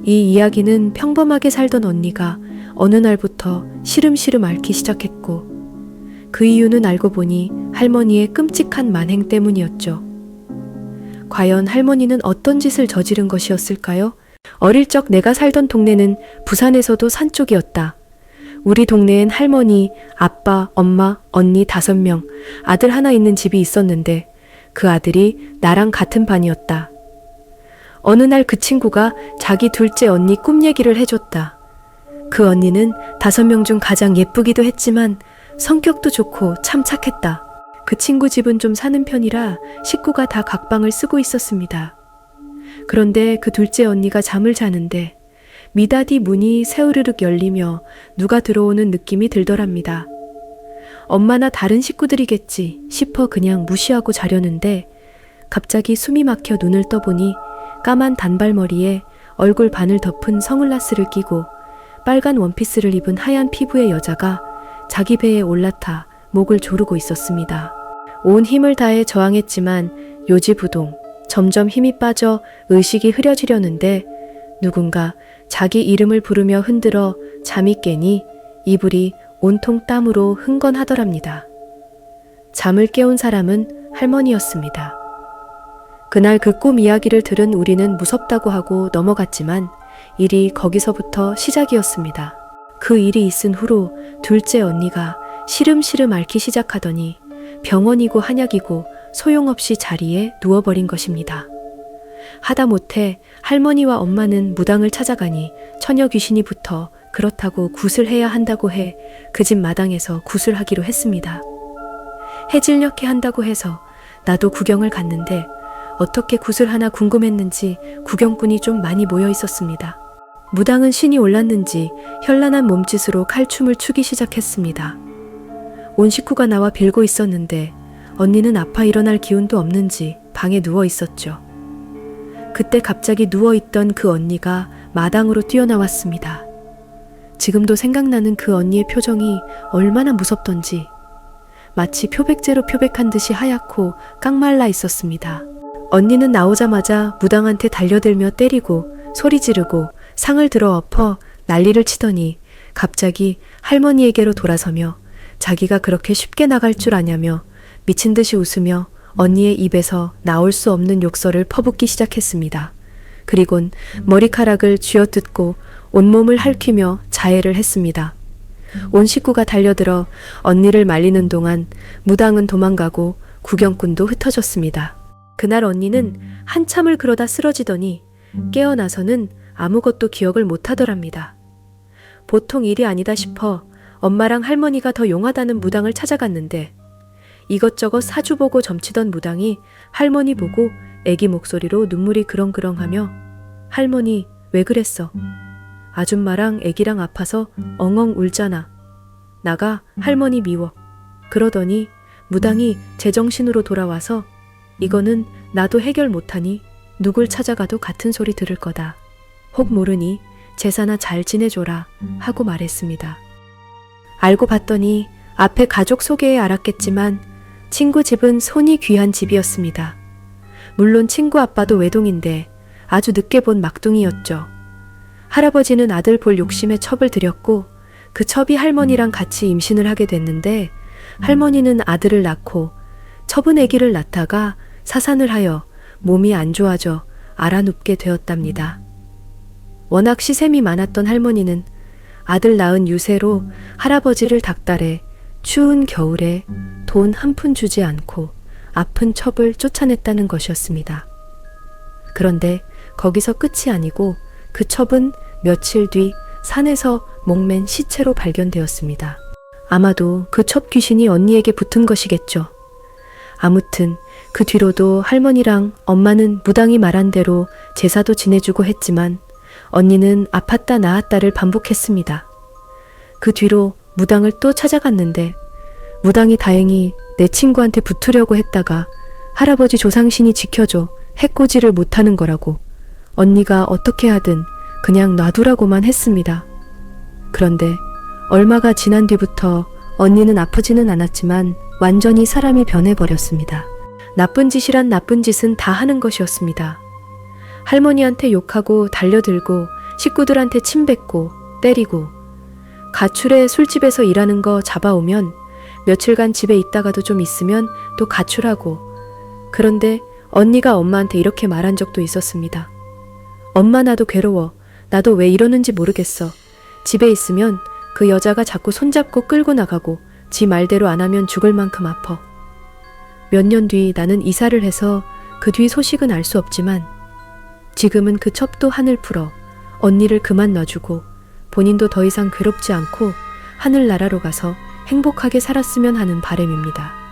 이 이야기는 평범하게 살던 언니가 어느 날부터 시름시름 앓기 시작했고, 그 이유는 알고 보니 할머니의 끔찍한 만행 때문이었죠. 과연 할머니는 어떤 짓을 저지른 것이었을까요? 어릴 적 내가 살던 동네는 부산에서도 산 쪽이었다. 우리 동네엔 할머니, 아빠, 엄마, 언니 5명, 아들 하나 있는 집이 있었는데 그 아들이 나랑 같은 반이었다. 어느 날 그 친구가 자기 둘째 언니 꿈 얘기를 해줬다. 그 언니는 5명 중 가장 예쁘기도 했지만 성격도 좋고 참 착했다. 그 친구 집은 좀 사는 편이라 식구가 다 각방을 쓰고 있었습니다. 그런데 그 둘째 언니가 잠을 자는데 미닫이 문이 새우르륵 열리며 누가 들어오는 느낌이 들더랍니다. 엄마나 다른 식구들이겠지 싶어 그냥 무시하고 자려는데 갑자기 숨이 막혀 눈을 떠보니 까만 단발머리에 얼굴 반을 덮은 선글라스를 끼고 빨간 원피스를 입은 하얀 피부의 여자가 자기 배에 올라타 목을 조르고 있었습니다. 온 힘을 다해 저항했지만 요지부동 점점 힘이 빠져 의식이 흐려지려는데 누군가 자기 이름을 부르며 흔들어 잠이 깨니 이불이 온통 땀으로 흥건하더랍니다. 잠을 깨운 사람은 할머니였습니다. 그날 그 꿈 이야기를 들은 우리는 무섭다고 하고 넘어갔지만 일이 거기서부터 시작이었습니다. 그 일이 있은 후로 둘째 언니가 시름시름 앓기 시작하더니 병원이고 한약이고 소용없이 자리에 누워버린 것입니다. 하다못해 할머니와 엄마는 무당을 찾아가니 처녀 귀신이 붙어 그렇다고 굿을 해야 한다고 해 그 집 마당에서 굿을 하기로 했습니다. 해질녘에 한다고 해서 나도 구경을 갔는데 어떻게 굿을 하나 궁금했는지 구경꾼이 좀 많이 모여 있었습니다. 무당은 신이 올랐는지 현란한 몸짓으로 칼춤을 추기 시작했습니다. 온 식구가 나와 빌고 있었는데 언니는 아파 일어날 기운도 없는지 방에 누워 있었죠. 그때 갑자기 누워있던 그 언니가 마당으로 뛰어나왔습니다. 지금도 생각나는 그 언니의 표정이 얼마나 무섭던지 마치 표백제로 표백한 듯이 하얗고 깡말라 있었습니다. 언니는 나오자마자 무당한테 달려들며 때리고 소리 지르고 상을 들어 엎어 난리를 치더니 갑자기 할머니에게로 돌아서며 자기가 그렇게 쉽게 나갈 줄 아냐며 미친 듯이 웃으며 언니의 입에서 나올 수 없는 욕설을 퍼붓기 시작했습니다. 그리곤 머리카락을 쥐어뜯고 온몸을 핥히며 자해를 했습니다. 온 식구가 달려들어 언니를 말리는 동안 무당은 도망가고 구경꾼도 흩어졌습니다. 그날 언니는 한참을 그러다 쓰러지더니 깨어나서는 아무것도 기억을 못하더랍니다. 보통 일이 아니다 싶어 엄마랑 할머니가 더 용하다는 무당을 찾아갔는데 이것저것 사주보고 점치던 무당이 할머니 보고 애기 목소리로 눈물이 그렁그렁하며 할머니 왜 그랬어? 아줌마랑 애기랑 아파서 엉엉 울잖아. 나가 할머니 미워. 그러더니 무당이 제정신으로 돌아와서 이거는 나도 해결 못하니 누굴 찾아가도 같은 소리 들을 거다. 혹 모르니 제사나 잘 지내줘라 하고 말했습니다. 알고 봤더니 앞에 가족 소개에 알았겠지만 친구 집은 손이 귀한 집이었습니다. 물론 친구 아빠도 외동인데 아주 늦게 본 막둥이였죠. 할아버지는 아들 볼 욕심에 첩을 들였고 그 첩이 할머니랑 같이 임신을 하게 됐는데 할머니는 아들을 낳고 첩은 아기를 낳다가 사산을 하여 몸이 안 좋아져 알아눕게 되었답니다. 워낙 시샘이 많았던 할머니는 아들 낳은 유세로 할아버지를 닥달해 추운 겨울에 돈 한 푼 주지 않고 아픈 첩을 쫓아냈다는 것이었습니다. 그런데 거기서 끝이 아니고 그 첩은 며칠 뒤 산에서 목맨 시체로 발견되었습니다. 아마도 그 첩 귀신이 언니에게 붙은 것이겠죠. 아무튼 그 뒤로도 할머니랑 엄마는 무당이 말한 대로 제사도 지내주고 했지만 언니는 아팠다 나았다를 반복했습니다. 그 뒤로 무당을 또 찾아갔는데 무당이 다행히 내 친구한테 붙으려고 했다가 할아버지 조상신이 지켜줘 해코지를 못하는 거라고 언니가 어떻게 하든 그냥 놔두라고만 했습니다. 그런데 얼마가 지난 뒤부터 언니는 아프지는 않았지만 완전히 사람이 변해버렸습니다. 나쁜 짓이란 나쁜 짓은 다 하는 것이었습니다. 할머니한테 욕하고 달려들고 식구들한테 침뱉고 때리고 가출해 술집에서 일하는 거 잡아오면 며칠간 집에 있다가도 좀 있으면 또 가출하고. 그런데 언니가 엄마한테 이렇게 말한 적도 있었습니다. 엄마 나도 괴로워. 나도 왜 이러는지 모르겠어. 집에 있으면 그 여자가 자꾸 손잡고 끌고 나가고 지 말대로 안 하면 죽을 만큼 아파. 몇 년 뒤 나는 이사를 해서 그 뒤 소식은 알 수 없지만 지금은 그 첩도 한을 풀어 언니를 그만 놔주고 본인도 더 이상 괴롭지 않고 하늘나라로 가서 행복하게 살았으면 하는 바람입니다.